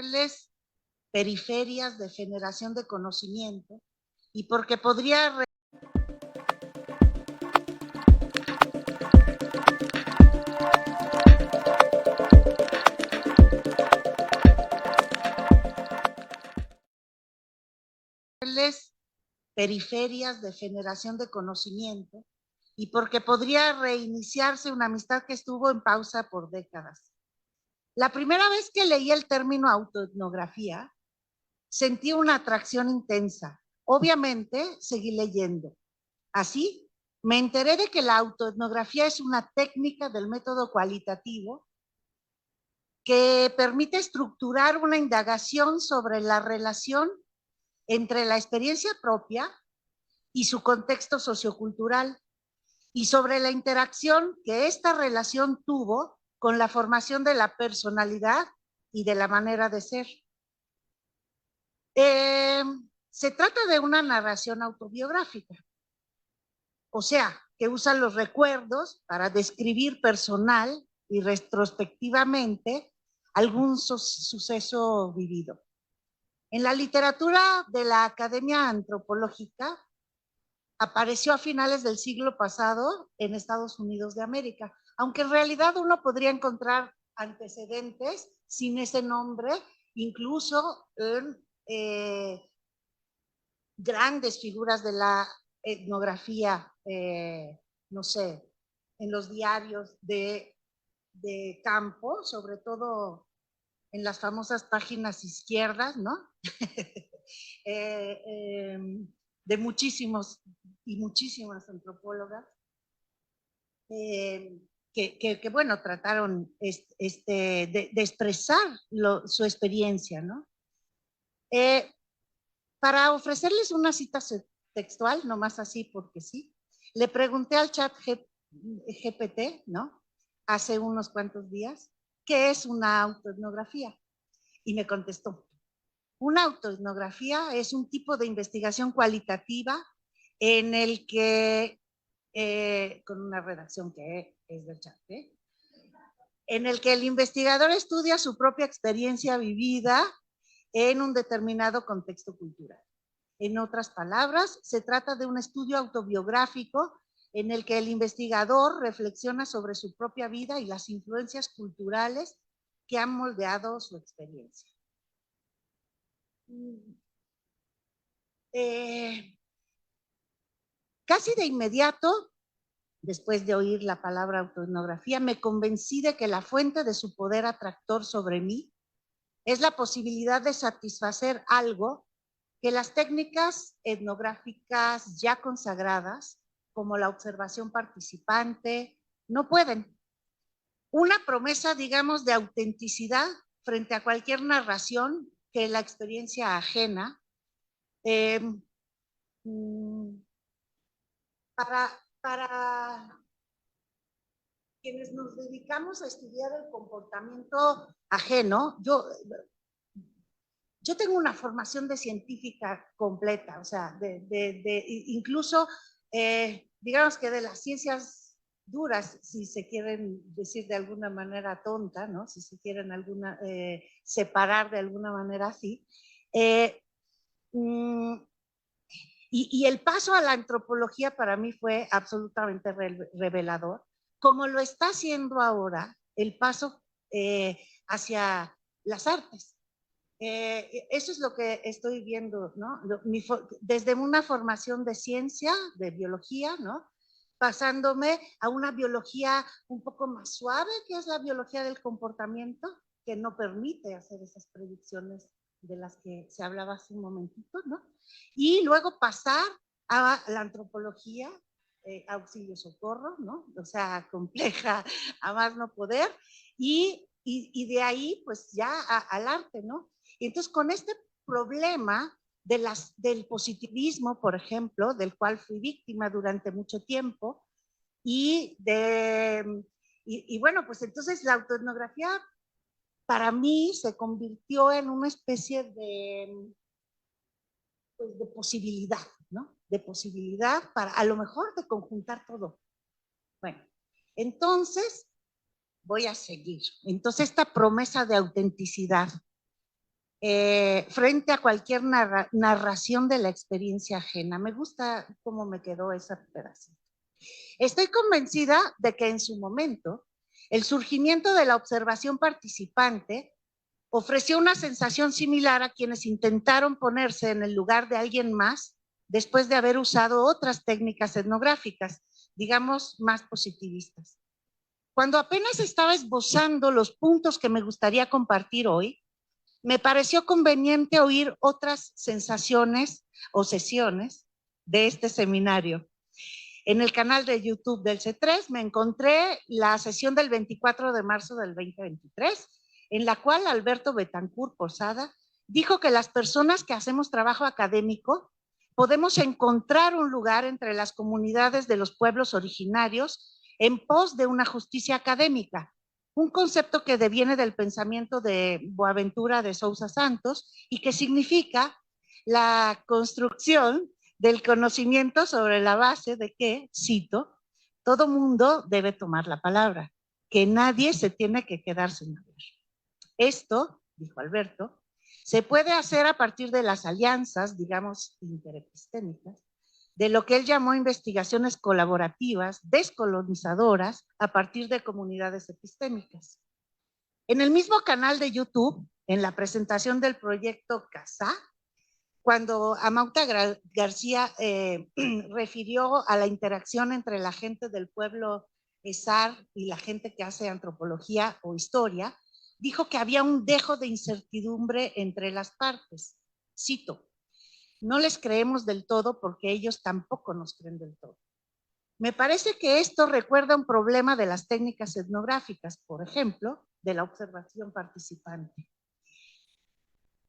ofrecerles periferias de generación de conocimiento y porque podría periferias de generación de conocimiento y porque podría reiniciarse una amistad que estuvo en pausa por décadas. La primera vez que leí el término autoetnografía, sentí una atracción intensa. Obviamente, seguí leyendo. Así, me enteré de que la autoetnografía es una técnica del método cualitativo que permite estructurar una indagación sobre la relación entre la experiencia propia y su contexto sociocultural, y sobre la interacción que esta relación tuvo con la formación de la personalidad y de la manera de ser. Se trata de una narración autobiográfica, o sea, que usa los recuerdos para describir personal y retrospectivamente algún suceso vivido. En la literatura de la Academia Antropológica apareció a finales del siglo pasado en Estados Unidos de América, aunque en realidad uno podría encontrar antecedentes sin ese nombre, incluso en grandes figuras de la etnografía, no sé, en los diarios de campo, sobre todo en las famosas páginas izquierdas, ¿no? De muchísimos y muchísimas antropólogas que bueno, trataron de expresar su experiencia, ¿no? Para ofrecerles una cita textual, nomás así porque sí, le pregunté al chat GPT, ¿no? Hace unos cuantos días, ¿qué es una autoetnografía? Y me contestó, una autoetnografía es un tipo de investigación cualitativa en el que, con una redacción que es del chat, en el que el investigador estudia su propia experiencia vivida en un determinado contexto cultural. En otras palabras, se trata de un estudio autobiográfico en el que el investigador reflexiona sobre su propia vida y las influencias culturales que han moldeado su experiencia. Casi de inmediato, después de oír la palabra autoetnografía, me convencí de que la fuente de su poder atractor sobre mí es la posibilidad de satisfacer algo que las técnicas etnográficas ya consagradas, como la observación participante, no pueden. Una promesa, digamos, de autenticidad frente a cualquier narración que la experiencia ajena para quienes nos dedicamos a estudiar el comportamiento ajeno, yo tengo una formación de científica completa, o sea, incluso, digamos que de las ciencias duras, si se quieren decir de alguna manera tonta, ¿no? Si se quieren separar de alguna manera así. Y el paso a la antropología para mí fue absolutamente revelador, como lo está haciendo ahora el paso hacia las artes. Eso es lo que estoy viendo, ¿no? Desde una formación de ciencia, de biología, ¿no? Pasándome a una biología un poco más suave, que es la biología del comportamiento, que no permite hacer esas predicciones de las que se hablaba hace un momentito, ¿no? Y luego pasar a la antropología, auxilio socorro, ¿no? O sea, compleja a más no poder, y de ahí, pues ya al arte, ¿no? Y entonces, con este problema del positivismo, por ejemplo, del cual fui víctima durante mucho tiempo, y bueno, pues entonces la autoetnografía para mí se convirtió en una especie pues, de posibilidad, ¿no? De posibilidad para a lo mejor de conjuntar todo. Bueno, entonces voy a seguir. Entonces, esta promesa de autenticidad frente a cualquier narración de la experiencia ajena. Me gusta cómo me quedó esa pedacito. Estoy convencida de que en su momento el surgimiento de la observación participante ofreció una sensación similar a quienes intentaron ponerse en el lugar de alguien más después de haber usado otras técnicas etnográficas, digamos, más positivistas. Cuando apenas estaba esbozando los puntos que me gustaría compartir hoy, me pareció conveniente oír otras sensaciones o sesiones de este seminario. En el canal de YouTube del C3 me encontré la sesión del 24 de marzo del 2023, en la cual Alberto Betancourt Posada dijo que las personas que hacemos trabajo académico podemos encontrar un lugar entre las comunidades de los pueblos originarios en pos de una justicia académica, un concepto que deviene del pensamiento de Boaventura de Sousa Santos y que significa la construcción del conocimiento sobre la base de que, cito, todo mundo debe tomar la palabra, que nadie se tiene que quedar sin hablar. Esto, dijo Alberto, se puede hacer a partir de las alianzas, digamos, interepistémicas, de lo que él llamó investigaciones colaborativas, descolonizadoras, a partir de comunidades epistémicas. En el mismo canal de YouTube, en la presentación del proyecto CASA, cuando Amauta García refirió a la interacción entre la gente del pueblo ESAR y la gente que hace antropología o historia, dijo que había un dejo de incertidumbre entre las partes. Cito, no les creemos del todo porque ellos tampoco nos creen del todo. Me parece que esto recuerda un problema de las técnicas etnográficas, por ejemplo, de la observación participante.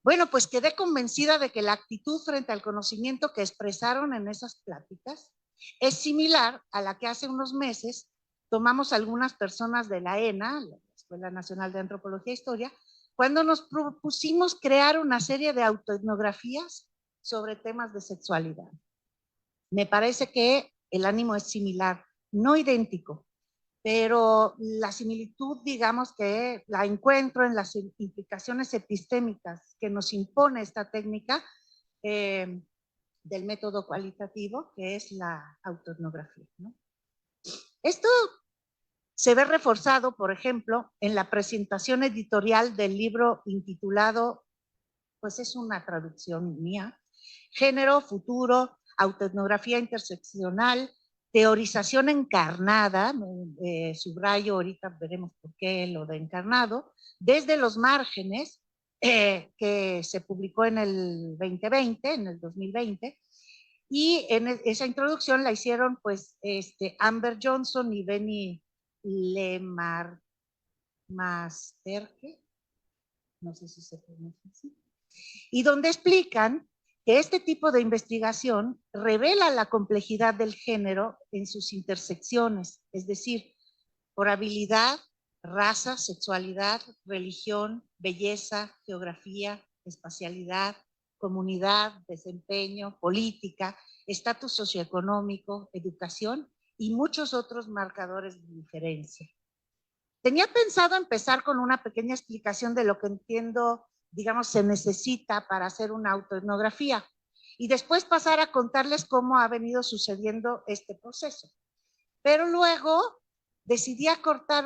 Bueno, pues quedé convencida de que la actitud frente al conocimiento que expresaron en esas pláticas es similar a la que hace unos meses tomamos algunas personas de la ENA, la Escuela Nacional de Antropología e Historia, cuando nos propusimos crear una serie de autoetnografías sobre temas de sexualidad. Me parece que el ánimo es similar, no idéntico, pero la similitud, digamos que la encuentro en las implicaciones epistémicas que nos impone esta técnica del método cualitativo, que es la autoetnografía, ¿no? Esto se ve reforzado, por ejemplo, en la presentación editorial del libro intitulado, pues es una traducción mía, Género, Futuro, Autoetnografía Interseccional, Teorización Encarnada, subrayo, ahorita veremos por qué lo de encarnado, desde los márgenes, que se publicó en el 2020, en el 2020, y en esa introducción la hicieron pues Amber Johnson y Benny Lemasterke, no sé si se pronuncia así, y donde explican que este tipo de investigación revela la complejidad del género en sus intersecciones, es decir, por habilidad, raza, sexualidad, religión, belleza, geografía, espacialidad, comunidad, desempeño, política, estatus socioeconómico, educación y muchos otros marcadores de diferencia. Tenía pensado empezar con una pequeña explicación de lo que entiendo, digamos, se necesita para hacer una autoetnografía y después pasar a contarles cómo ha venido sucediendo este proceso. Pero luego decidí acortar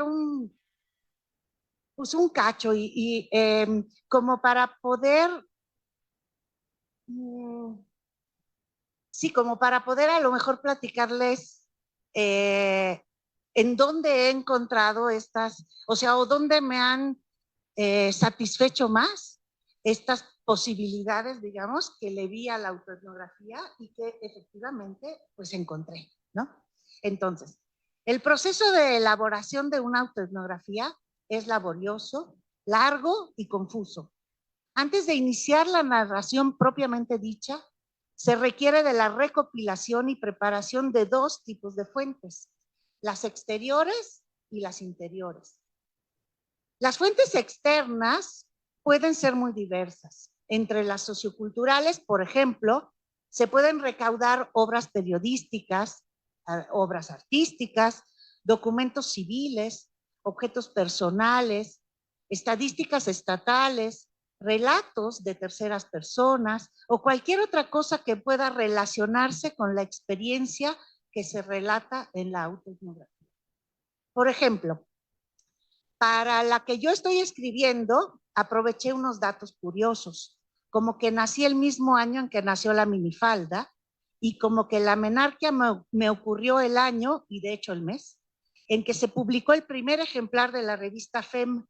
pues un cacho como para poder, sí, como para poder a lo mejor platicarles en dónde he encontrado estas, o sea, o dónde me han satisfecho más estas posibilidades, digamos, que le vi a la autoetnografía y que efectivamente pues encontré, ¿no? Entonces, el proceso de elaboración de una autoetnografía es laborioso, largo y confuso. Antes de iniciar la narración propiamente dicha, se requiere de la recopilación y preparación de dos tipos de fuentes, las exteriores y las interiores. Las fuentes externas pueden ser muy diversas. Entre las socioculturales, por ejemplo, se pueden recaudar obras periodísticas, obras artísticas, documentos civiles, objetos personales, estadísticas estatales, relatos de terceras personas o cualquier otra cosa que pueda relacionarse con la experiencia que se relata en la autoetnografía. Por ejemplo, para la que yo estoy escribiendo, aproveché unos datos curiosos, como que nací el mismo año en que nació la minifalda y como que la menarquia me ocurrió el año, y de hecho el mes, en que se publicó el primer ejemplar de la revista FEM,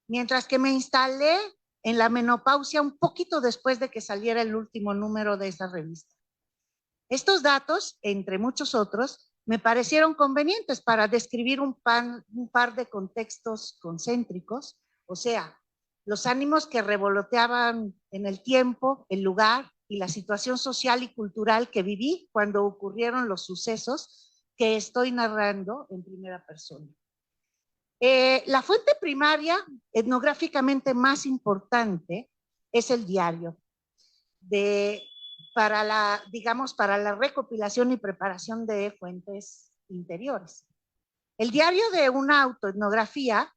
mientras que me instalé en la menopausia un poquito después de que saliera el último número de esa revista. Estos datos, entre muchos otros, me parecieron convenientes para describir un par de contextos concéntricos, o sea, los ánimos que revoloteaban en el tiempo, el lugar y la situación social y cultural que viví cuando ocurrieron los sucesos que estoy narrando en primera persona. La fuente primaria etnográficamente más importante es el diario, para la recopilación y preparación de fuentes interiores. El diario de una autoetnografía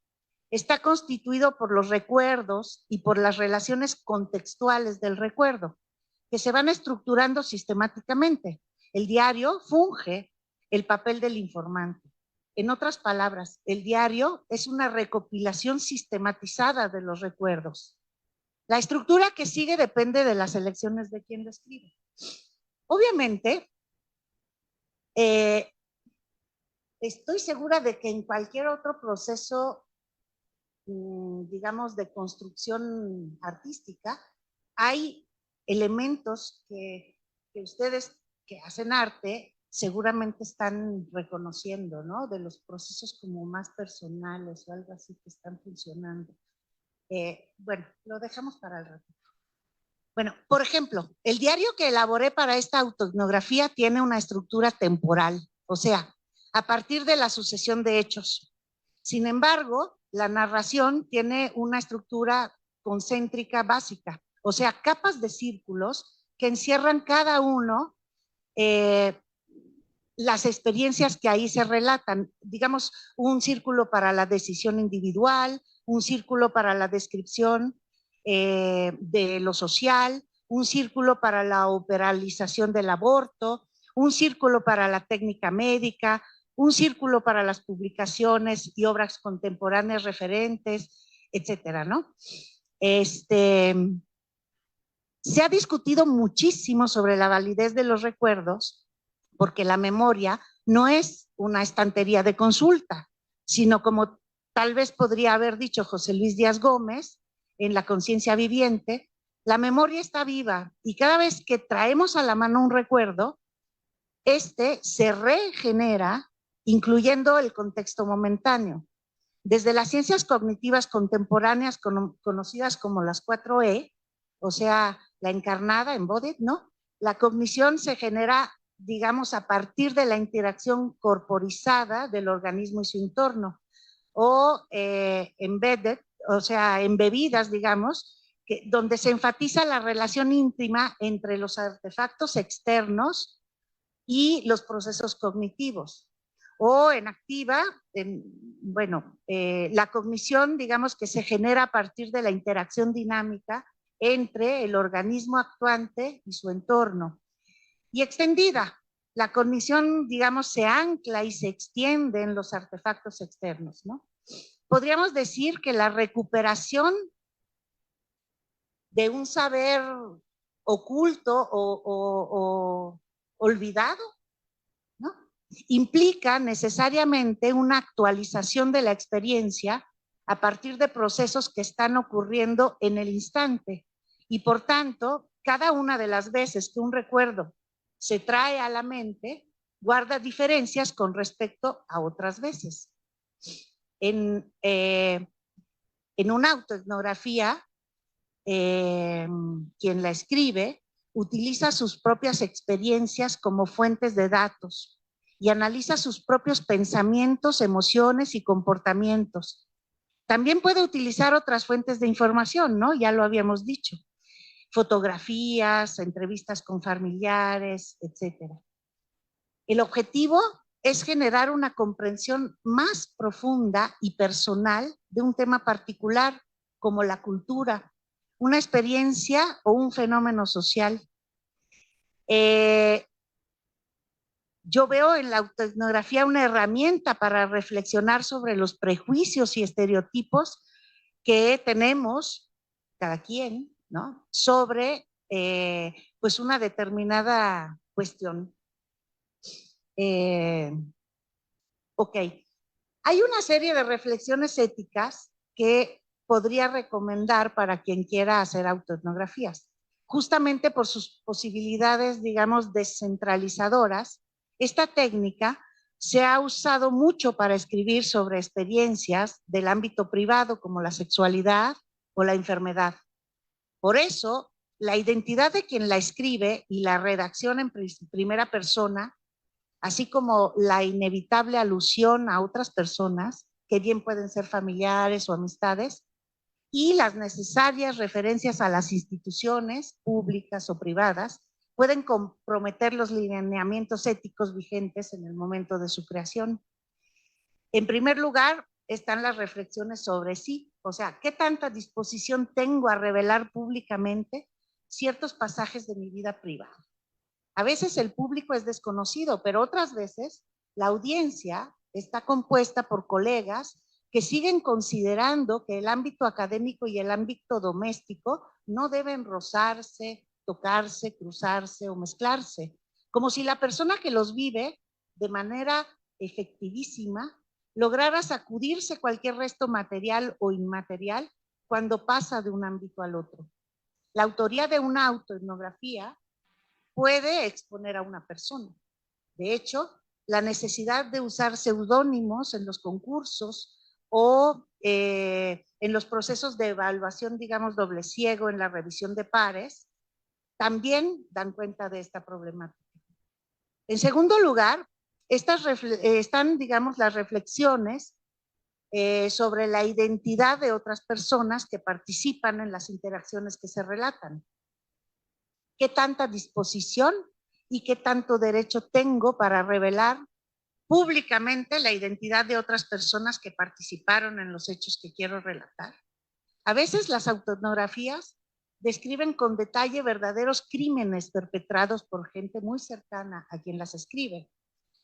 está constituido por los recuerdos y por las relaciones contextuales del recuerdo, que se van estructurando sistemáticamente. El diario funge el papel del informante. En otras palabras, el diario es una recopilación sistematizada de los recuerdos. La estructura que sigue depende de las elecciones de quien lo escribe. Obviamente, estoy segura de que en cualquier otro proceso, digamos, de construcción artística, hay elementos que ustedes que hacen arte seguramente están reconociendo, ¿no? De los procesos como más personales o algo así que están funcionando. Bueno, lo dejamos para el ratito. Bueno, por ejemplo, el diario que elaboré para esta autoetnografía tiene una estructura temporal, o sea, a partir de la sucesión de hechos. Sin embargo, la narración tiene una estructura concéntrica básica, o sea, capas de círculos que encierran cada uno las experiencias que ahí se relatan. Digamos, un círculo para la decisión individual, un círculo para la descripción de lo social, un círculo para la operalización del aborto, un círculo para la técnica médica, un círculo para las publicaciones y obras contemporáneas referentes, etcétera, ¿no? Se ha discutido muchísimo sobre la validez de los recuerdos, porque la memoria no es una estantería de consulta, sino como tal vez podría haber dicho José Luis Díaz Gómez en La conciencia viviente, la memoria está viva y cada vez que traemos a la mano un recuerdo, este se regenera, incluyendo el contexto momentáneo. Desde las ciencias cognitivas contemporáneas conocidas como las 4E, o sea, la encarnada, embodied, ¿no? La cognición se genera, digamos, a partir de la interacción corporizada del organismo y su entorno, o embedded, o sea, embebidas, digamos, donde se enfatiza la relación íntima entre los artefactos externos y los procesos cognitivos. O en activa, la cognición, digamos, que se genera a partir de la interacción dinámica entre el organismo actuante y su entorno. Y extendida, la cognición, digamos, se ancla y se extiende en los artefactos externos, ¿no? Podríamos decir que la recuperación de un saber oculto o olvidado, ¿no? Implica necesariamente una actualización de la experiencia a partir de procesos que están ocurriendo en el instante. Y por tanto, cada una de las veces que un recuerdo se trae a la mente, guarda diferencias con respecto a otras veces. En una autoetnografía, quien la escribe utiliza sus propias experiencias como fuentes de datos y analiza sus propios pensamientos, emociones y comportamientos. También puede utilizar otras fuentes de información, ¿no? Ya lo habíamos dicho. Fotografías, entrevistas con familiares, etcétera. El objetivo es generar una comprensión más profunda y personal de un tema particular, como la cultura, una experiencia o un fenómeno social. Yo veo en la autoetnografía una herramienta para reflexionar sobre los prejuicios y estereotipos que tenemos, cada quien, ¿no? Sobre pues una determinada cuestión. Ok, hay una serie de reflexiones éticas que podría recomendar para quien quiera hacer autoetnografías. Justamente por sus posibilidades, digamos, descentralizadoras, esta técnica se ha usado mucho para escribir sobre experiencias del ámbito privado como la sexualidad o la enfermedad. Por eso, la identidad de quien la escribe y la redacción en primera persona, así como la inevitable alusión a otras personas, que bien pueden ser familiares o amistades, y las necesarias referencias a las instituciones públicas o privadas, pueden comprometer los lineamientos éticos vigentes en el momento de su creación. En primer lugar, están las reflexiones sobre sí, o sea, ¿qué tanta disposición tengo a revelar públicamente ciertos pasajes de mi vida privada? A veces el público es desconocido, pero otras veces la audiencia está compuesta por colegas que siguen considerando que el ámbito académico y el ámbito doméstico no deben rozarse, tocarse, cruzarse o mezclarse, como si la persona que los vive de manera efectivísima lograra sacudirse cualquier resto material o inmaterial cuando pasa de un ámbito al otro. La autoría de una autoetnografía puede exponer a una persona. De hecho, la necesidad de usar seudónimos en los concursos o en los procesos de evaluación, digamos, doble ciego en la revisión de pares, también dan cuenta de esta problemática. En segundo lugar, están, digamos, las reflexiones sobre la identidad de otras personas que participan en las interacciones que se relatan. ¿Qué tanta disposición y qué tanto derecho tengo para revelar públicamente la identidad de otras personas que participaron en los hechos que quiero relatar? A veces las autoetnografías describen con detalle verdaderos crímenes perpetrados por gente muy cercana a quien las escribe.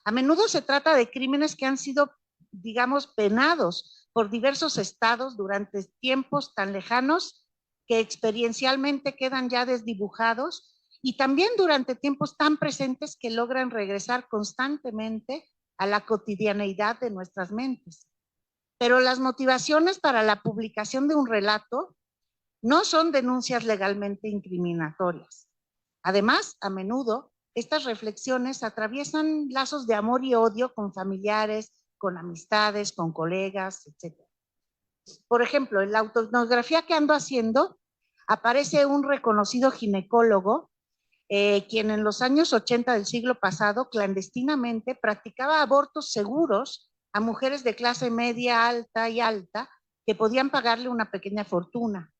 A menudo se trata de crímenes que han sido, digamos, penados por diversos estados durante tiempos tan lejanos que experiencialmente quedan ya desdibujados, y también durante tiempos tan presentes que logran regresar constantemente a la cotidianeidad de nuestras mentes. Pero las motivaciones para la publicación de un relato no son denuncias legalmente incriminatorias. Además, a menudo, estas reflexiones atraviesan lazos de amor y odio con familiares, con amistades, con colegas, etc. Por ejemplo, en la autoetnografía que ando haciendo, aparece un reconocido ginecólogo, quien en los años 80 del siglo pasado clandestinamente practicaba abortos seguros a mujeres de clase media, alta y alta, que podían pagarle una pequeña fortuna.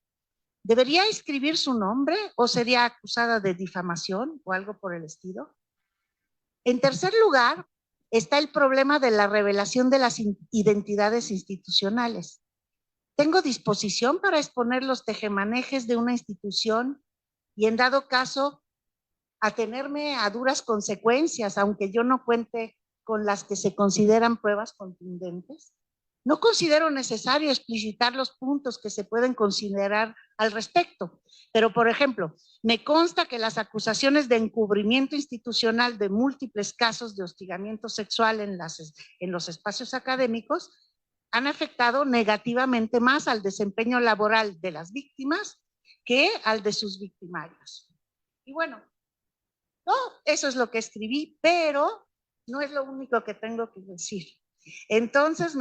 ¿Debería escribir su nombre o sería acusada de difamación o algo por el estilo? En tercer lugar, está el problema de la revelación de las identidades institucionales. ¿Tengo disposición para exponer los tejemanejes de una institución y, en dado caso, atenerme a duras consecuencias, aunque yo no cuente con las que se consideran pruebas contundentes? No considero necesario explicitar los puntos que se pueden considerar al respecto, pero, por ejemplo, me consta que las acusaciones de encubrimiento institucional de múltiples casos de hostigamiento sexual en los espacios académicos han afectado negativamente más al desempeño laboral de las víctimas que al de sus victimarios. Y bueno, no, eso es lo que escribí, pero no es lo único que tengo que decir. Entonces,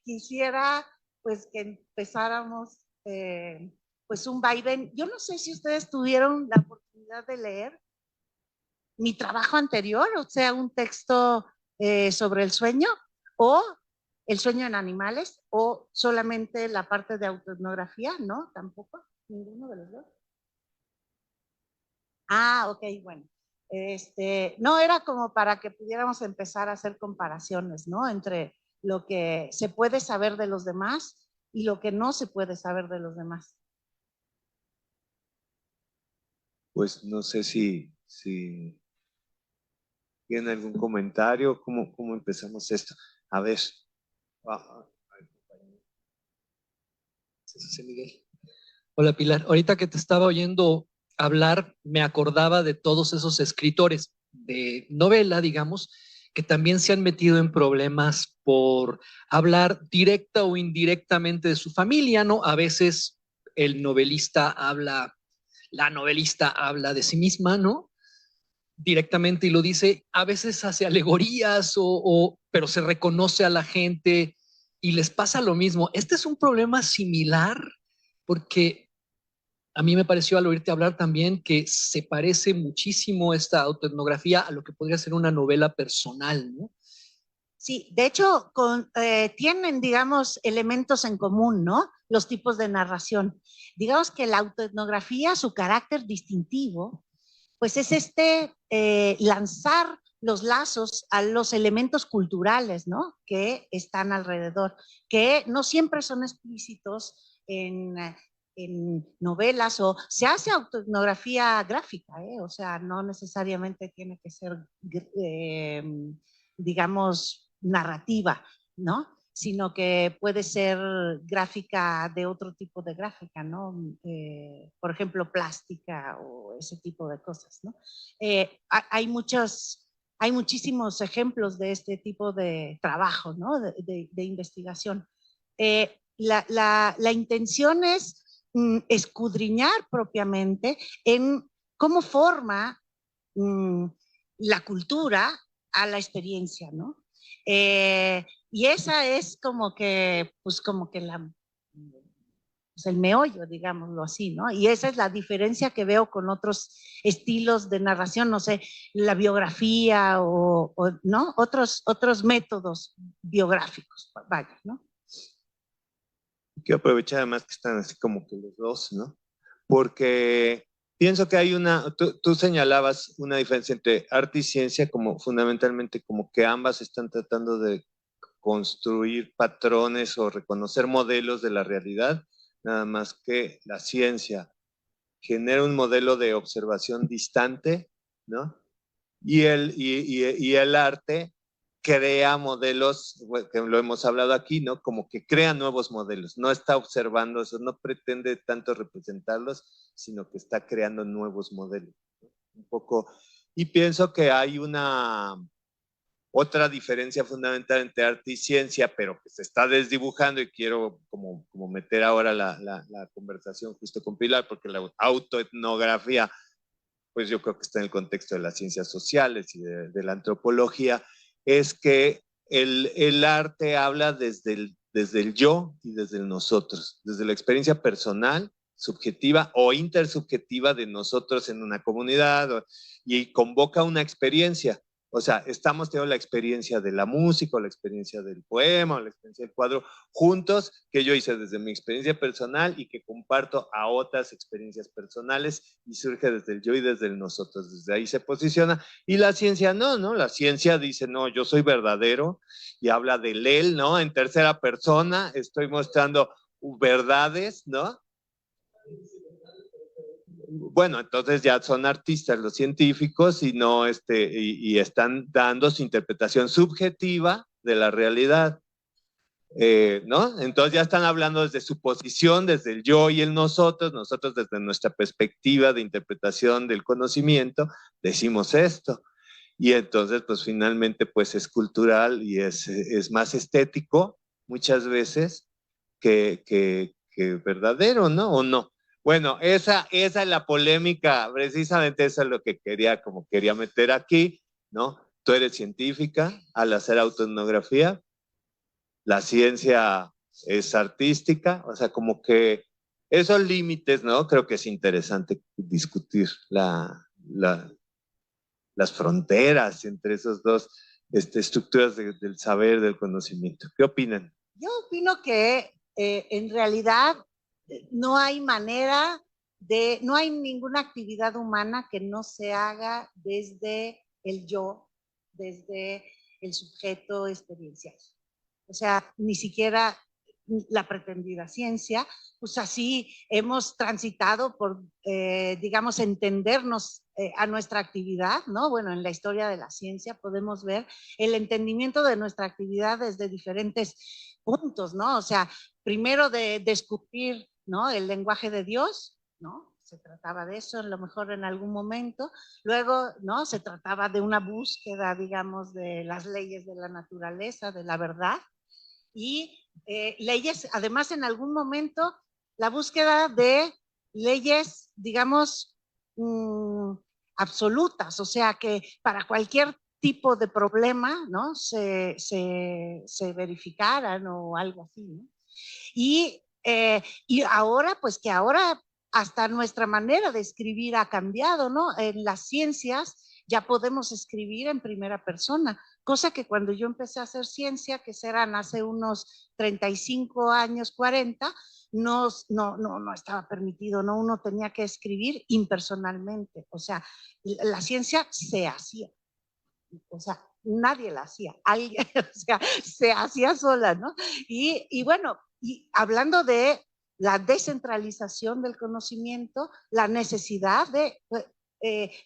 quisiera pues que empezáramos pues un vaivén. Yo no sé si ustedes tuvieron la oportunidad de leer mi trabajo anterior, o sea, un texto sobre el sueño, o el sueño en animales, o solamente la parte de autoetnografía, ¿no? Tampoco, ninguno de los dos. Ah, ok, bueno. No era como para que pudiéramos empezar a hacer comparaciones, ¿no? Entre lo que se puede saber de los demás y lo que no se puede saber de los demás. pues no sé si tienen algún comentario, cómo empezamos esto. A ver. José Miguel. Hola Pilar, ahorita que te estaba oyendo hablar, me acordaba de todos esos escritores de novela, digamos, que también se han metido en problemas por hablar directa o indirectamente de su familia, ¿no? A veces la novelista habla de sí misma, ¿no? Directamente y lo dice, a veces hace alegorías pero se reconoce a la gente y les pasa lo mismo. Este es un problema similar porque a mí me pareció al oírte hablar también que se parece muchísimo esta autoetnografía a lo que podría ser una novela personal, ¿no? Sí, de hecho, tienen, digamos, elementos en común, ¿no? Los tipos de narración. Digamos que la autoetnografía, su carácter distintivo, pues es lanzar los lazos a los elementos culturales, ¿no? Que están alrededor, que no siempre son explícitos en novelas, o se hace autoetnografía gráfica, ¿eh? O sea, no necesariamente tiene que ser, digamos, narrativa, ¿no? Sino que puede ser gráfica de otro tipo de gráfica, ¿no? Por ejemplo, plástica o ese tipo de cosas, ¿no? Hay muchísimos ejemplos de este tipo de trabajo, ¿no? De investigación. La intención es escudriñar propiamente en cómo forma la cultura a la experiencia, ¿no? Y esa es pues el meollo, digámoslo así, ¿no? Y esa es la diferencia que veo con otros estilos de narración, no sé, la biografía ¿no? Otros métodos biográficos, vaya, ¿no? Quiero aprovechar además que están así como que los dos, ¿no? Porque pienso que hay tú señalabas una diferencia entre arte y ciencia, como fundamentalmente como que ambas están tratando de construir patrones o reconocer modelos de la realidad, nada más que la ciencia genera un modelo de observación distante, ¿no? Y el arte crea modelos, que lo hemos hablado aquí, ¿no? Como que crea nuevos modelos, no está observando eso, no pretende tanto representarlos, sino que está creando nuevos modelos, ¿no? Un poco, y pienso que hay otra diferencia fundamental entre arte y ciencia, pero que se está desdibujando y quiero como meter ahora la conversación justo con Pilar, porque la autoetnografía pues yo creo que está en el contexto de las ciencias sociales y de la antropología, es que el arte habla desde el yo y desde el nosotros, desde la experiencia personal, subjetiva o intersubjetiva de nosotros en una comunidad, y convoca una experiencia. O sea, estamos teniendo la experiencia de la música, o la experiencia del poema, o la experiencia del cuadro, juntos, que yo hice desde mi experiencia personal y que comparto a otras experiencias personales, y surge desde el yo y desde el nosotros. Desde ahí se posiciona. Y la ciencia no, ¿no? La ciencia dice, no, yo soy verdadero, y habla del él, ¿no? En tercera persona, estoy mostrando verdades, ¿no? Bueno, entonces ya son artistas los científicos y no y están dando su interpretación subjetiva de la realidad, ¿no? Entonces ya están hablando desde su posición, desde el yo y el nosotros desde nuestra perspectiva de interpretación del conocimiento decimos esto, y entonces pues finalmente pues es cultural y es más estético muchas veces que verdadero, ¿no? ¿O no? Bueno, esa es la polémica, precisamente eso es lo que quería meter aquí, ¿no? Tú eres científica al hacer autoetnografía, la ciencia es artística, o sea, como que esos límites, ¿no? Creo que es interesante discutir las fronteras entre esas dos estructuras del saber, del conocimiento. ¿Qué opinan? Yo opino que en realidad no hay no hay ninguna actividad humana que no se haga desde el yo, desde el sujeto experiencial. O sea, ni siquiera la pretendida ciencia, pues así hemos transitado por, digamos, entendernos a nuestra actividad, ¿no? Bueno, en la historia de la ciencia podemos ver el entendimiento de nuestra actividad desde diferentes puntos, ¿no? O sea, primero de descubrir, ¿no? El lenguaje de Dios, ¿no? Se trataba de eso, a lo mejor en algún momento. Luego, ¿no? Se trataba de una búsqueda, digamos, de las leyes de la naturaleza, de la verdad. Y leyes, además, en algún momento, la búsqueda de leyes, digamos, absolutas, o sea, que para cualquier tipo de problema, ¿no? Se verificaran o algo así, ¿no? Y ahora, pues que ahora hasta nuestra manera de escribir ha cambiado, ¿no? En las ciencias ya podemos escribir en primera persona, cosa que cuando yo empecé a hacer ciencia, que serán hace unos 35 años, 40, no estaba permitido, ¿no? Uno tenía que escribir impersonalmente, o sea, la ciencia se hacía, o sea, nadie la hacía, alguien, o sea, se hacía sola, ¿no? Y bueno, y hablando de la descentralización del conocimiento, la necesidad de,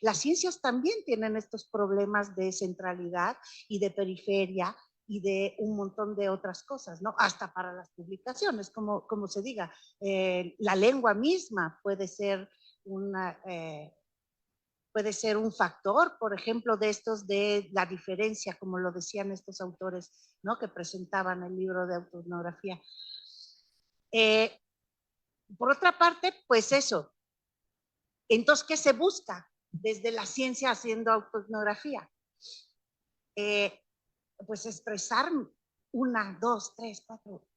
las ciencias también tienen estos problemas de centralidad y de periferia y de un montón de otras cosas, ¿no? Hasta para las publicaciones, como se diga, la lengua misma puede ser una... puede ser un factor, por ejemplo, de estos de la diferencia, como lo decían estos autores, ¿no? Que presentaban el libro de autoetnografía. Por otra parte, pues eso. Entonces, ¿qué se busca desde la ciencia haciendo autoetnografía? Pues expresar 1, 2, 3, 4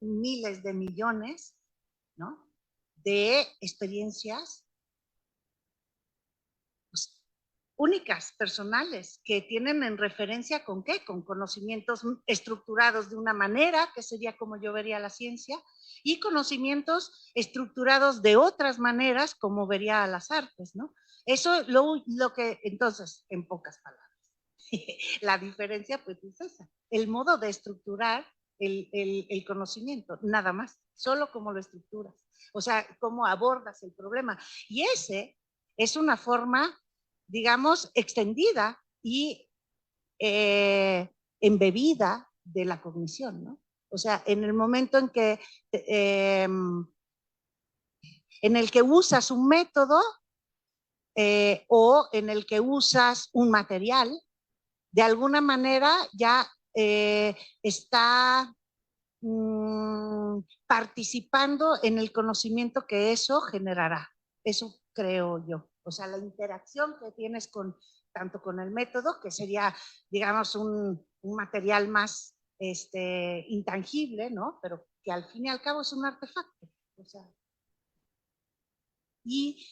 miles de millones, ¿no? De experiencias únicas, personales, que tienen en referencia con qué, con conocimientos estructurados de una manera, que sería como yo vería la ciencia, y conocimientos estructurados de otras maneras, como vería a las artes, ¿no? Eso lo que, entonces, en pocas palabras, la diferencia pues es esa, el modo de estructurar el conocimiento, nada más, solo cómo lo estructuras, o sea, cómo abordas el problema. Y ese es una forma, digamos, extendida y embebida de la cognición, ¿no? O sea, en el momento en el que usas un método o en el que usas un material, de alguna manera ya está participando en el conocimiento que eso generará. Eso creo yo. O sea, la interacción que tienes tanto con el método, que sería, digamos, un material más intangible, ¿no? Pero que al fin y al cabo es un artefacto. O sea, y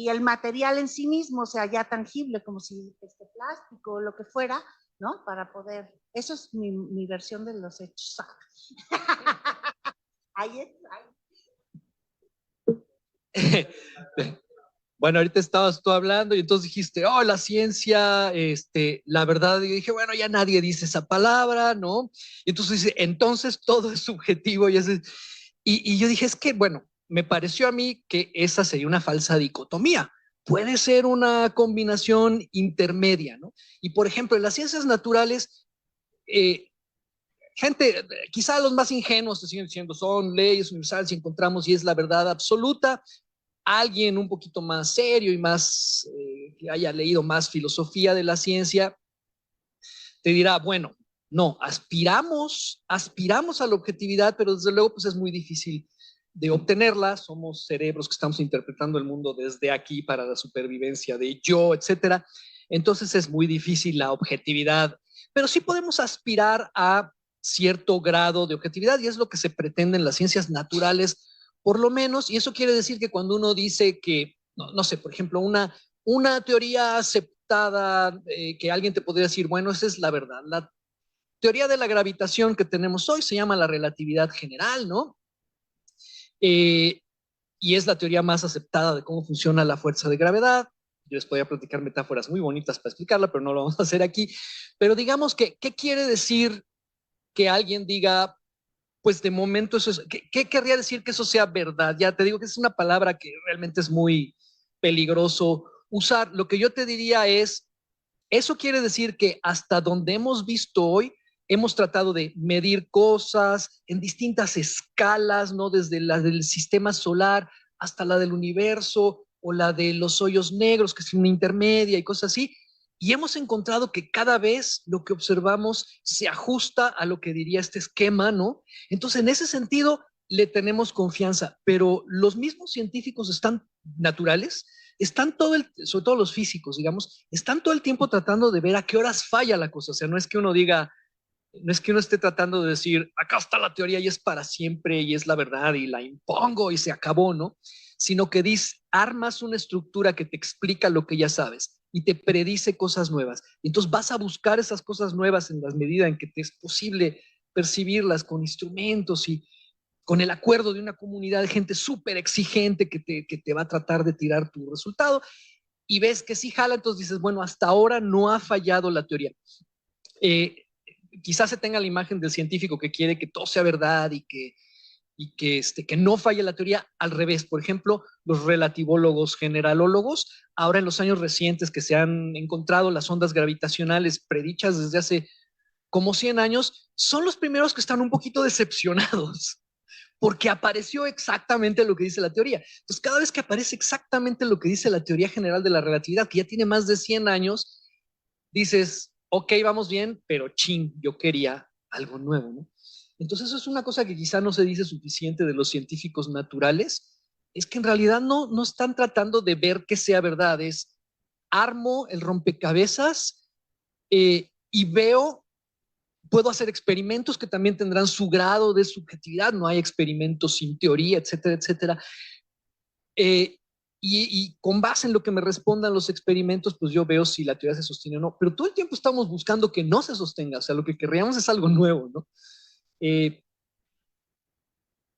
el material en sí mismo, o sea, ya tangible, como si plástico o lo que fuera, ¿no? Para poder, eso es mi versión de los hechos. Ahí está. Bueno, ahorita estabas tú hablando y entonces dijiste, oh, la ciencia, la verdad, y dije, bueno, ya nadie dice esa palabra, ¿no? Y entonces dice, entonces todo es subjetivo y yo dije, es que, bueno, me pareció a mí que esa sería una falsa dicotomía. Puede ser una combinación intermedia, ¿no? Y por ejemplo, en las ciencias naturales, gente, quizá los más ingenuos te siguen diciendo, son leyes universales y encontramos y es la verdad absoluta. Alguien un poquito más serio y más, que haya leído más filosofía de la ciencia, te dirá, bueno, no, aspiramos a la objetividad, pero desde luego pues es muy difícil de obtenerla. Somos cerebros que estamos interpretando el mundo desde aquí para la supervivencia de yo, etcétera. Entonces es muy difícil la objetividad, pero sí podemos aspirar a cierto grado de objetividad y es lo que se pretende en las ciencias naturales, por lo menos, y eso quiere decir que cuando uno dice que, no sé, por ejemplo, una teoría aceptada, que alguien te podría decir, bueno, esa es la verdad. La teoría de la gravitación que tenemos hoy se llama la relatividad general, ¿no? Y es la teoría más aceptada de cómo funciona la fuerza de gravedad. Yo les podría platicar metáforas muy bonitas para explicarla, pero no lo vamos a hacer aquí. Pero digamos que, ¿qué quiere decir que alguien diga, Pues de momento eso es. ¿Qué querría decir que eso sea verdad? Ya te digo que es una palabra que realmente es muy peligroso usar. Lo que yo te diría es, eso quiere decir que hasta donde hemos visto hoy, hemos tratado de medir cosas en distintas escalas, ¿no? Desde la del sistema solar hasta la del universo o la de los hoyos negros, que es una intermedia y cosas así. Y hemos encontrado que cada vez lo que observamos se ajusta a lo que diría este esquema, ¿no? Entonces, en ese sentido, le tenemos confianza, pero los mismos científicos están naturales, están sobre todo los físicos, digamos, están todo el tiempo tratando de ver a qué horas falla la cosa. O sea, no es que uno diga, no es que uno esté tratando de decir, acá está la teoría y es para siempre y es la verdad y la impongo y se acabó, ¿no? Sino que armas una estructura que te explica lo que ya sabes y te predice cosas nuevas. Y entonces vas a buscar esas cosas nuevas en la medida en que te es posible percibirlas con instrumentos y con el acuerdo de una comunidad de gente súper exigente que te va a tratar de tirar tu resultado y ves que sí jala, entonces dices, bueno, hasta ahora no ha fallado la teoría. Quizás se tenga la imagen del científico que quiere que todo sea verdad que no falle la teoría. Al revés, por ejemplo, los relativólogos generalólogos, ahora en los años recientes que se han encontrado las ondas gravitacionales predichas desde hace como 100 años, son los primeros que están un poquito decepcionados porque apareció exactamente lo que dice la teoría. Entonces, cada vez que aparece exactamente lo que dice la teoría general de la relatividad, que ya tiene más de 100 años, dices, ok, vamos bien, pero chin, yo quería algo nuevo, ¿no? Entonces, eso es una cosa que quizá no se dice suficiente de los científicos naturales, es que en realidad no están tratando de ver que sea verdad, es armo el rompecabezas y veo, puedo hacer experimentos que también tendrán su grado de subjetividad, no hay experimentos sin teoría, etcétera, etcétera. Y con base en lo que me respondan los experimentos, pues yo veo si la teoría se sostiene o no. Pero todo el tiempo estamos buscando que no se sostenga, o sea, lo que querríamos es algo nuevo, ¿no?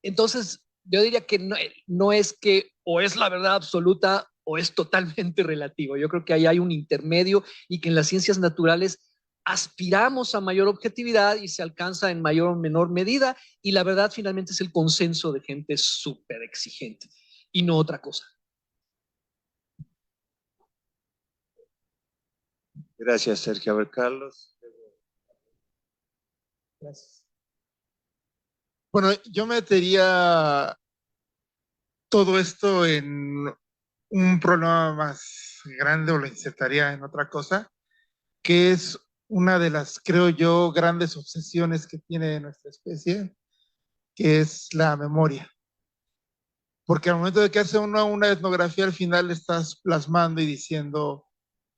Entonces, yo diría que no es que o es la verdad absoluta o es totalmente relativo. Yo creo que ahí hay un intermedio y que en las ciencias naturales aspiramos a mayor objetividad y se alcanza en mayor o menor medida y la verdad finalmente es el consenso de gente súper exigente y no otra cosa. Gracias, Sergio. A ver, Carlos. Gracias. Bueno, yo metería todo esto en un problema más grande o lo insertaría en otra cosa, que es una de las, creo yo, grandes obsesiones que tiene nuestra especie, que es la memoria. Porque al momento de que hace uno una etnografía, al final estás plasmando y diciendo,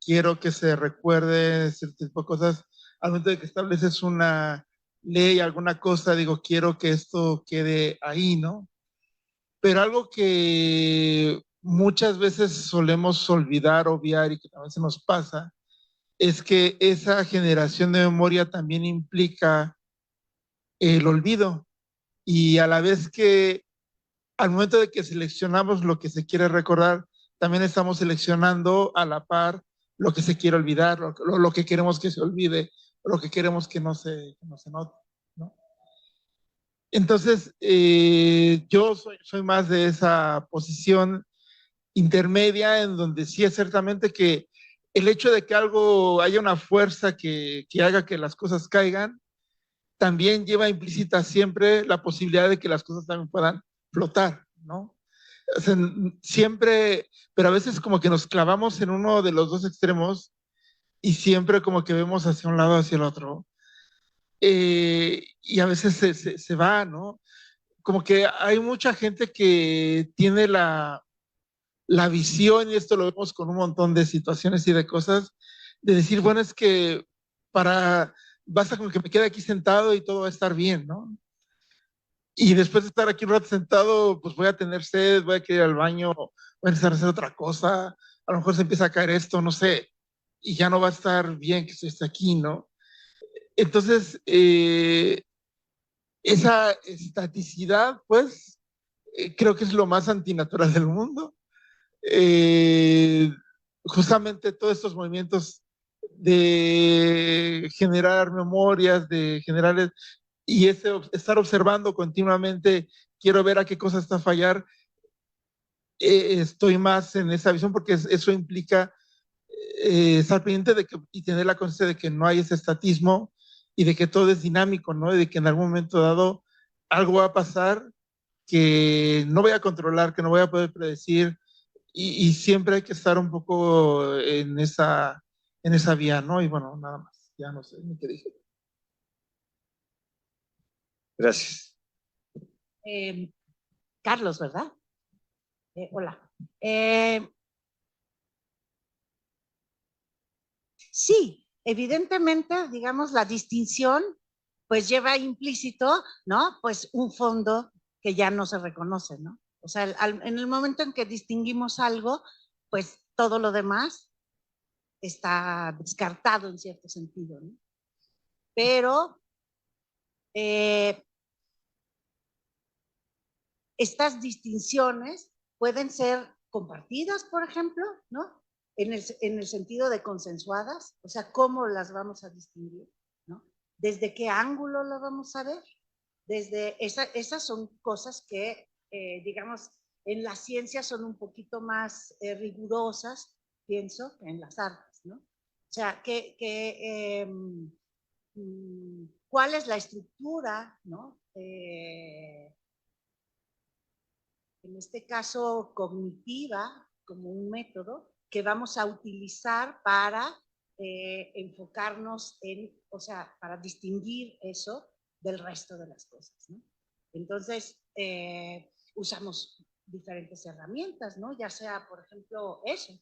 quiero que se recuerde cierto tipo de cosas. Al momento de que estableces una ley, alguna cosa, digo, quiero que esto quede ahí, ¿no? Pero algo que muchas veces solemos olvidar, obviar y que a veces nos pasa, es que esa generación de memoria también implica el olvido. Y a la vez que al momento de que seleccionamos lo que se quiere recordar, también estamos seleccionando a la par lo que se quiere olvidar, lo que queremos que se olvide, lo que queremos que no se note, ¿no? Entonces, yo soy más de esa posición intermedia en donde sí es ciertamente que el hecho de que algo haya una fuerza que haga que las cosas caigan, también lleva implícita siempre la posibilidad de que las cosas también puedan flotar, ¿no? O sea, siempre, pero a veces como que nos clavamos en uno de los dos extremos y siempre como que vemos hacia un lado, hacia el otro. Y a veces se va, ¿no? Como que hay mucha gente que tiene la visión, y esto lo vemos con un montón de situaciones y de cosas, de decir, bueno, es que basta con que me quede aquí sentado y todo va a estar bien, ¿no? Y después de estar aquí un rato sentado, pues voy a tener sed, voy a querer ir al baño, voy a empezar a hacer otra cosa, a lo mejor se empieza a caer esto, no sé, y ya no va a estar bien que esté aquí, ¿no? Entonces, esa estaticidad, pues, creo que es lo más antinatural del mundo. Justamente todos estos movimientos de generar memorias, de generar y ese estar observando continuamente, quiero ver a qué cosa está a fallar, estoy más en esa visión porque eso implica estar pendiente de que, y tener la conciencia de que no hay ese estatismo y de que todo es dinámico, ¿no? Y de que en algún momento dado algo va a pasar que no voy a controlar, que no voy a poder predecir, y siempre hay que estar un poco en esa vía, ¿no? Y bueno, nada más, ya no sé ni qué dije. Gracias. Carlos, ¿verdad? Hola. Sí, evidentemente, digamos, la distinción pues lleva implícito, ¿no? Pues un fondo que ya no se reconoce, ¿no? O sea, en el momento en que distinguimos algo, pues todo lo demás está descartado en cierto sentido, ¿no? Pero estas distinciones pueden ser compartidas, por ejemplo, ¿no? En el sentido de consensuadas, o sea, ¿cómo las vamos a distinguir? ¿No? ¿Desde qué ángulo la vamos a ver? Desde esas son cosas que, digamos, en la ciencia son un poquito más rigurosas, pienso, que en las artes, ¿no? O sea, ¿cuál es la estructura, ¿no? En este caso cognitiva, como un método que vamos a utilizar para enfocarnos en, o sea, para distinguir eso del resto de las cosas, ¿no? Entonces, usamos diferentes herramientas, ¿no? Ya sea, por ejemplo, eso,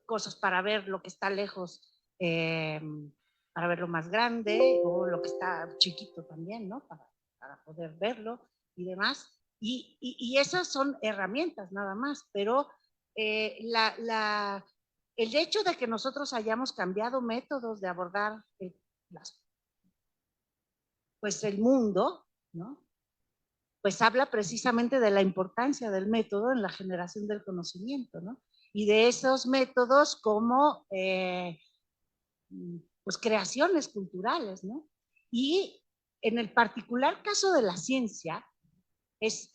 cosas para ver lo que está lejos, para verlo más grande, o lo que está chiquito también, ¿no? Para poder verlo y demás. Y esas son herramientas nada más, pero el hecho de que nosotros hayamos cambiado métodos de abordar pues el mundo, ¿no? Pues habla precisamente de la importancia del método en la generación del conocimiento, ¿no? Y de esos métodos como pues creaciones culturales, ¿no? Y en el particular caso de la ciencia, es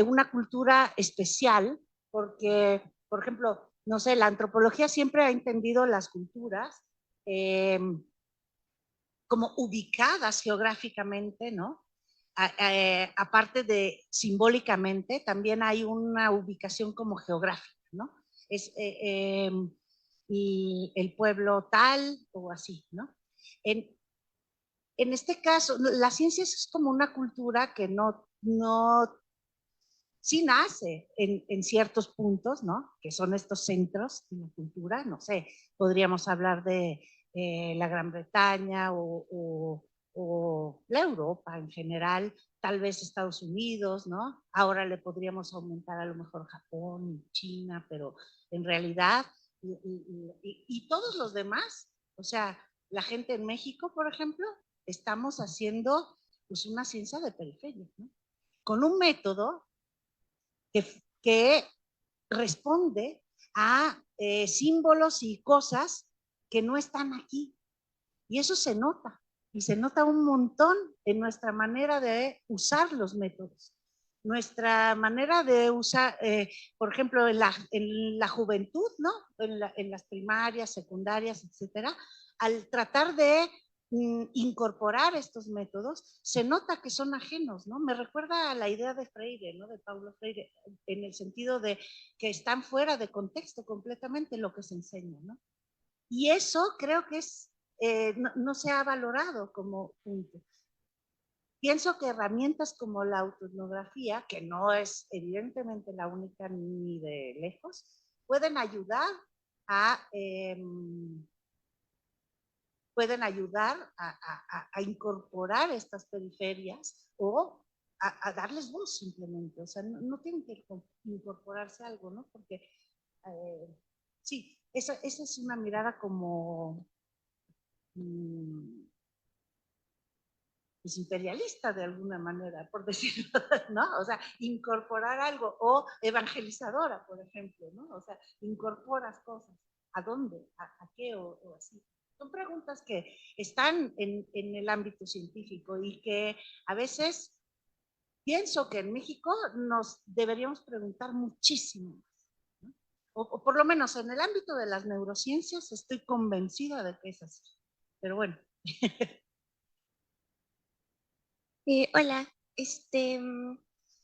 una cultura especial porque, por ejemplo, no sé, la antropología siempre ha entendido las culturas como ubicadas geográficamente, ¿no? Aparte de simbólicamente, también hay una ubicación como geográfica, ¿no? Es el pueblo tal o así, ¿no? En, en este caso, la ciencia es como una cultura que no sí nace en ciertos puntos, ¿no? Que son estos centros de la cultura, no sé, podríamos hablar de la Gran Bretaña o la Europa en general, tal vez Estados Unidos, ¿no? Ahora le podríamos aumentar a lo mejor Japón, China, pero en realidad, y todos los demás, o sea, la gente en México, por ejemplo, estamos haciendo pues una ciencia de periferia, ¿no? Con un método que responde a símbolos y cosas que no están aquí. Y eso se nota, y se nota un montón en nuestra manera de usar los métodos. Nuestra manera de usar, por ejemplo, en la juventud, ¿no? En las primarias, secundarias, etcétera, al tratar de incorporar estos métodos, se nota que son ajenos, ¿no? Me recuerda a la idea de Freire, ¿no? De Paulo Freire, en el sentido de que están fuera de contexto completamente lo que se enseña, ¿no? Y eso creo que no se ha valorado como punto. Pienso que herramientas como la autoetnografía, que no es evidentemente la única ni de lejos, pueden ayudar a incorporar estas periferias o a darles voz simplemente. O sea, no tienen que incorporarse algo, ¿no? Porque sí, esa es una mirada como pues imperialista de alguna manera, por decirlo, ¿no? O sea, incorporar algo, o evangelizadora, por ejemplo, ¿no? O sea, incorporas cosas. ¿A dónde? ¿A qué? O así. Son preguntas que están en el ámbito científico y que a veces pienso que en México nos deberíamos preguntar muchísimo más, ¿no? O por lo menos en el ámbito de las neurociencias estoy convencida de que es así. Pero bueno. Hola,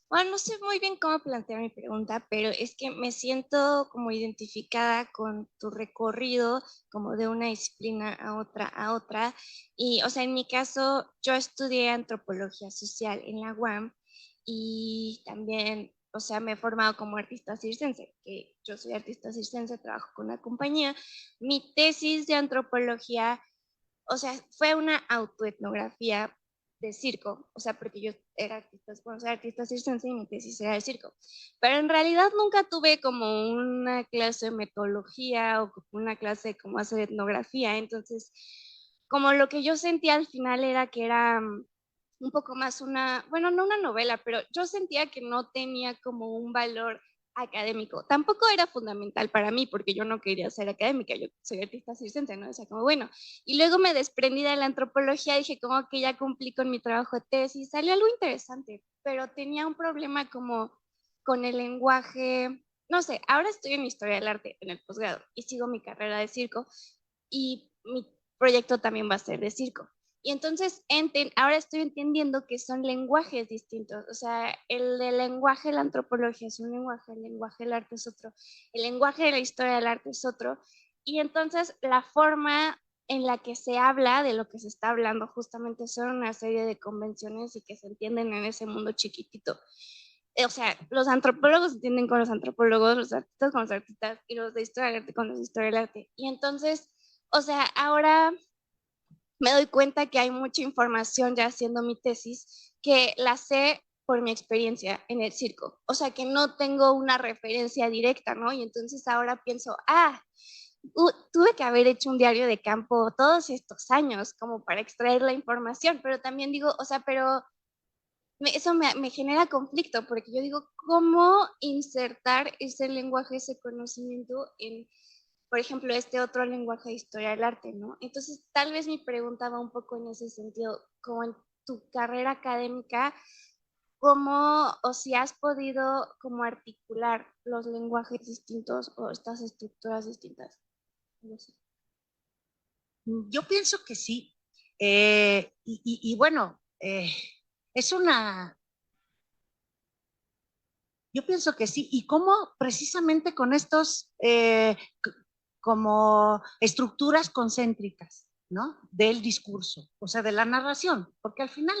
bueno, no sé muy bien cómo plantear mi pregunta, pero es que me siento como identificada con tu recorrido, como de una disciplina a otra. Y, o sea, en mi caso, yo estudié antropología social en la UAM y también, o sea, me he formado como artista circense, que yo soy artista circense, trabajo con una compañía. Mi tesis de antropología, o sea, fue una autoetnografía de circo, o sea, porque yo era artista, bueno, soy artista circense y mi tesis era de circo, pero en realidad nunca tuve como una clase de metodología o una clase de cómo hacer etnografía, entonces, como lo que yo sentía al final era que era un poco más una, bueno, no una novela, pero yo sentía que no tenía como un valor académico. Tampoco era fundamental para mí porque yo no quería ser académica, yo soy artista circense, ¿no? O sea, como bueno. Y luego me desprendí de la antropología, dije como que ya cumplí con mi trabajo de tesis, salió algo interesante, pero tenía un problema como con el lenguaje, no sé, ahora estoy en historia del arte en el posgrado y sigo mi carrera de circo y mi proyecto también va a ser de circo. Y entonces ahora estoy entendiendo que son lenguajes distintos. O sea, el del lenguaje de la antropología es un lenguaje, el lenguaje del arte es otro, el lenguaje de la historia del arte es otro. Y entonces la forma en la que se habla de lo que se está hablando justamente son una serie de convenciones y que se entienden en ese mundo chiquitito. O sea, los antropólogos se entienden con los antropólogos, los artistas con los artistas y los de historia del arte con los de historia del arte. Y entonces, o sea, ahora me doy cuenta que hay mucha información ya haciendo mi tesis que la sé por mi experiencia en el circo. O sea, que no tengo una referencia directa, ¿no? Y entonces ahora pienso, tuve que haber hecho un diario de campo todos estos años como para extraer la información, pero también digo, o sea, pero eso me genera conflicto porque yo digo, ¿cómo insertar ese lenguaje, ese conocimiento en, por ejemplo, este otro lenguaje de historia del arte, ¿no? Entonces, tal vez mi pregunta va un poco en ese sentido, como en tu carrera académica, ¿cómo o si has podido como articular los lenguajes distintos o estas estructuras distintas? No sé. Yo pienso que sí. Y bueno, es una, yo pienso que sí. Y cómo precisamente con estos como estructuras concéntricas, ¿no? Del discurso, o sea, de la narración, porque al final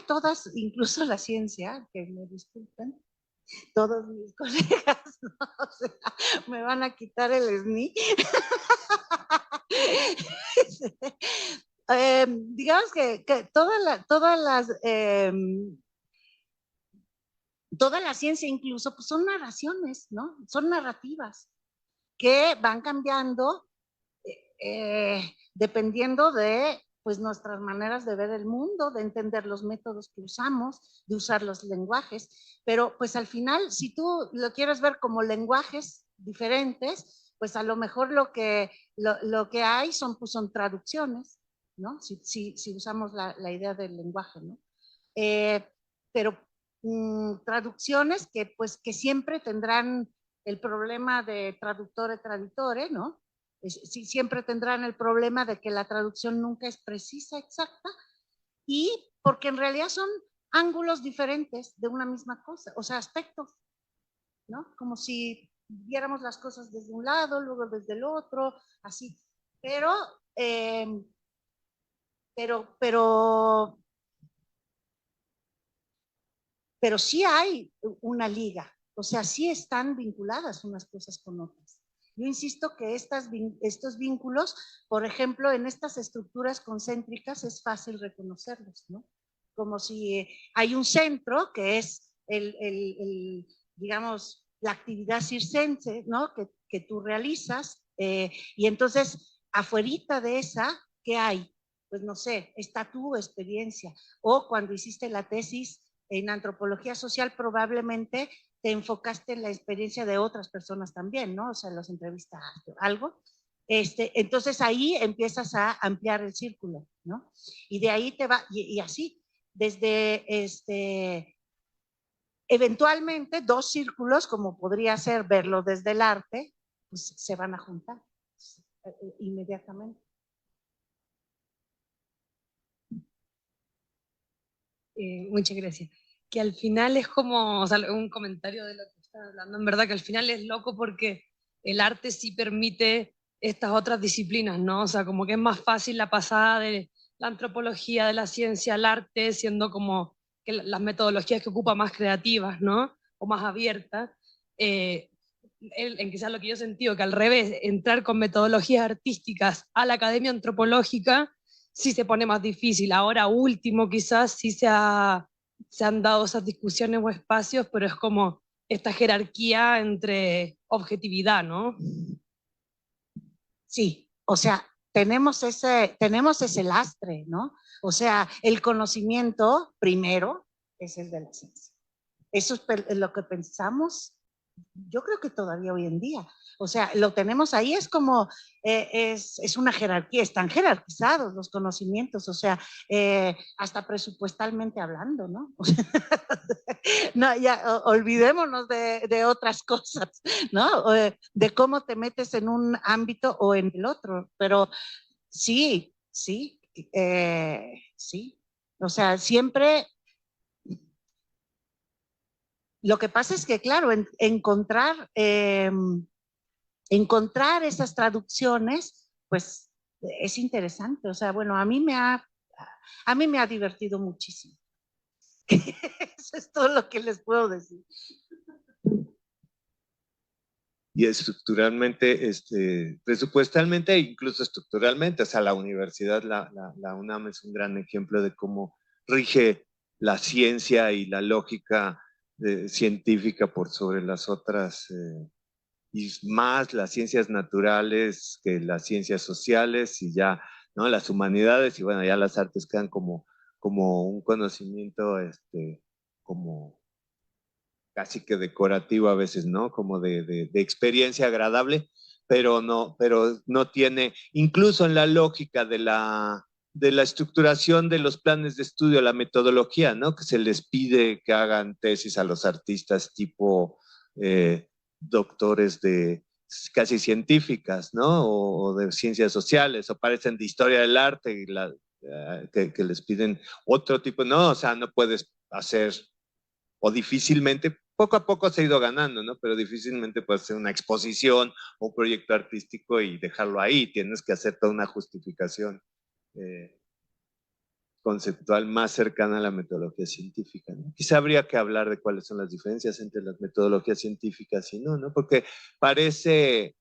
todas, incluso la ciencia, que me disculpen, todos mis colegas, ¿no? O sea, me van a quitar el SNI. Digamos que toda la ciencia incluso pues son narraciones, ¿no? Son narrativas que van cambiando dependiendo de pues nuestras maneras de ver el mundo, de entender los métodos que usamos, de usar los lenguajes, pero pues al final, si tú lo quieres ver como lenguajes diferentes, pues a lo mejor lo que hay pues son traducciones, ¿no? Si usamos la idea del lenguaje, ¿no? Pero traducciones que pues que siempre tendrán el problema de traductore, ¿no? Siempre tendrán el problema de que la traducción nunca es precisa, exacta, y porque en realidad son ángulos diferentes de una misma cosa, o sea, aspectos, ¿no? Como si viéramos las cosas desde un lado, luego desde el otro, así. Pero, eh, pero pero sí hay una liga, o sea, sí están vinculadas unas cosas con otras. Yo insisto que estos vínculos, por ejemplo, en estas estructuras concéntricas es fácil reconocerlos, ¿no? Como si hay un centro que es digamos, la actividad circense, ¿no? Que tú realizas, y entonces, afuerita de esa, ¿qué hay? Pues no sé, está tu experiencia, o cuando hiciste la tesis, en antropología social probablemente te enfocaste en la experiencia de otras personas también, ¿no? O sea, los entrevistaste, algo. Entonces ahí empiezas a ampliar el círculo, ¿no? Y de ahí te va, y así, desde eventualmente dos círculos, como podría ser verlo desde el arte, pues se van a juntar inmediatamente. Muchas gracias. Que al final es como, o sea, un comentario de lo que están hablando, en verdad que al final es loco porque el arte sí permite estas otras disciplinas, ¿no? O sea, como que es más fácil la pasada de la antropología, de la ciencia al arte, siendo como que las metodologías que ocupa más creativas, ¿no? O más abiertas. En quizás lo que yo he sentido, que al revés, entrar con metodologías artísticas a la academia antropológica sí se pone más difícil. Ahora último quizás sí se han dado esas discusiones o espacios, pero es como esta jerarquía entre objetividad, ¿no? Sí, o sea, tenemos ese lastre, ¿no? O sea, el conocimiento primero es el de la ciencia. Eso es lo que pensamos, yo creo que todavía hoy en día. O sea, lo tenemos ahí, es como, es una jerarquía, están jerarquizados los conocimientos, o sea, hasta presupuestalmente hablando, ¿no? No, ya, olvidémonos de otras cosas, ¿no? De cómo te metes en un ámbito o en el otro, pero sí, sí, sí. O sea, siempre. Lo que pasa es que, claro, encontrar esas traducciones, pues es interesante. O sea, bueno, a mí me ha divertido muchísimo. Eso es todo lo que les puedo decir. Y estructuralmente, presupuestalmente e incluso estructuralmente, o sea, la universidad, la UNAM es un gran ejemplo de cómo rige la ciencia y la lógica científica por sobre las otras, y más las ciencias naturales que las ciencias sociales y ya, ¿no? Las humanidades y bueno, ya las artes quedan como un conocimiento, como casi que decorativo a veces, ¿no? Como de experiencia agradable, pero no tiene, incluso en la lógica de la estructuración de los planes de estudio, la metodología, ¿no? Que se les pide que hagan tesis a los artistas tipo doctores de casi científicas, ¿no? O de ciencias sociales, o parecen de historia del arte, y que les piden otro tipo, no, o sea, no puedes hacer, o difícilmente, poco a poco se ha ido ganando, ¿no? Pero difícilmente puedes hacer una exposición o un proyecto artístico y dejarlo ahí, tienes que hacer toda una justificación conceptual más cercana a la metodología científica, ¿no? Quizá habría que hablar de cuáles son las diferencias entre las metodologías científicas y no, ¿no? Porque parece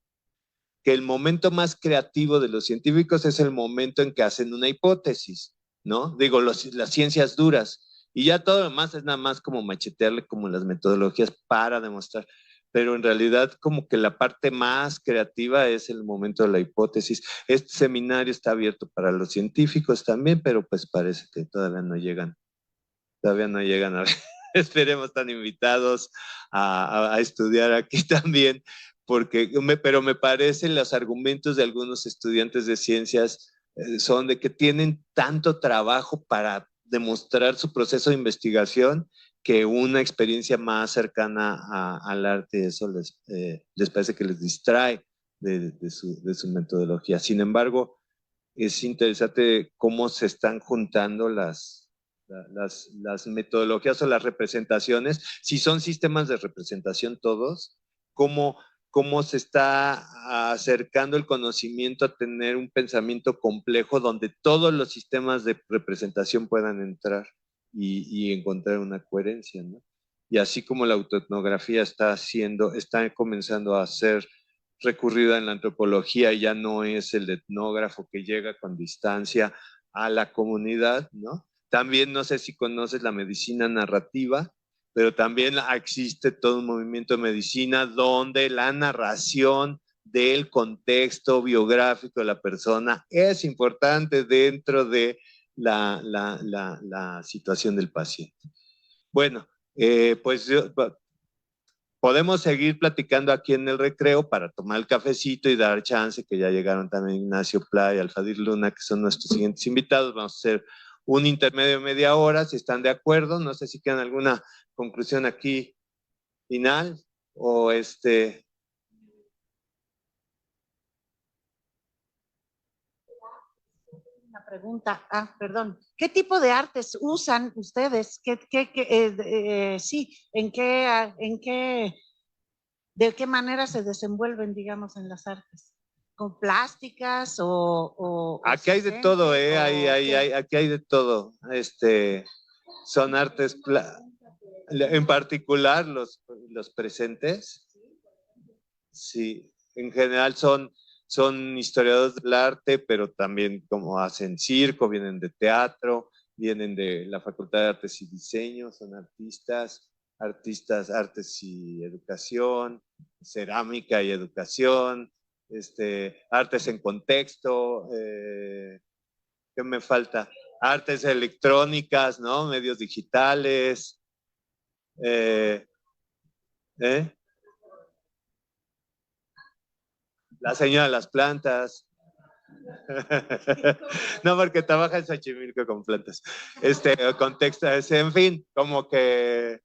que el momento más creativo de los científicos es el momento en que hacen una hipótesis, ¿no? Digo, las ciencias duras, y ya todo lo demás es nada más como machetearle como las metodologías para demostrar, pero en realidad como que la parte más creativa es el momento de la hipótesis. Este seminario está abierto para los científicos también, pero pues parece que todavía no llegan a ver. Esperemos estar invitados a estudiar aquí también, pero me parece los argumentos de algunos estudiantes de ciencias son de que tienen tanto trabajo para demostrar su proceso de investigación que una experiencia más cercana al arte, eso les parece que les distrae de su metodología. Sin embargo, es interesante cómo se están juntando las metodologías o las representaciones, si son sistemas de representación todos, cómo se está acercando el conocimiento a tener un pensamiento complejo donde todos los sistemas de representación puedan entrar y encontrar una coherencia, ¿no? Y así como la autoetnografía está comenzando a ser recurrida en la antropología, ya no es el etnógrafo que llega con distancia a la comunidad, ¿no? También no sé si conoces la medicina narrativa, pero también existe todo un movimiento de medicina donde la narración del contexto biográfico de la persona es importante dentro de la situación del paciente. Bueno, pues podemos seguir platicando aquí en el recreo para tomar el cafecito y dar chance, que ya llegaron también Ignacio Pla y Alfadir Luna, que son nuestros siguientes invitados. Vamos a hacer un intermedio de media hora, si están de acuerdo. No sé si quedan alguna conclusión aquí final o Una pregunta, perdón. ¿Qué tipo de artes usan ustedes? Sí, de qué manera se desenvuelven, digamos, en las artes? ¿Con plásticas o aquí hay de todo, aquí hay de todo. Son artes, en particular los presentes, sí, en general son historiadores del arte, pero también como hacen circo, vienen de teatro, vienen de la Facultad de Artes y Diseño, son artistas, artes y educación, cerámica y educación, artes en contexto, ¿qué me falta? Artes electrónicas, ¿no? Medios digitales, la señora de las plantas. No, porque trabaja en Xochimilco con plantas. Contexto, en fin, como ¿qué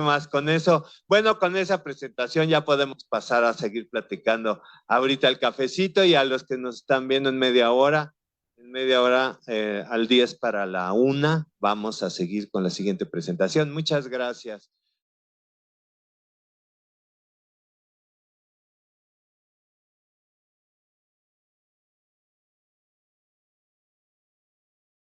más con eso? Bueno, con esa presentación ya podemos pasar a seguir platicando ahorita el cafecito, y a los que nos están viendo en media hora, al 10 para la 1, vamos a seguir con la siguiente presentación. Muchas gracias.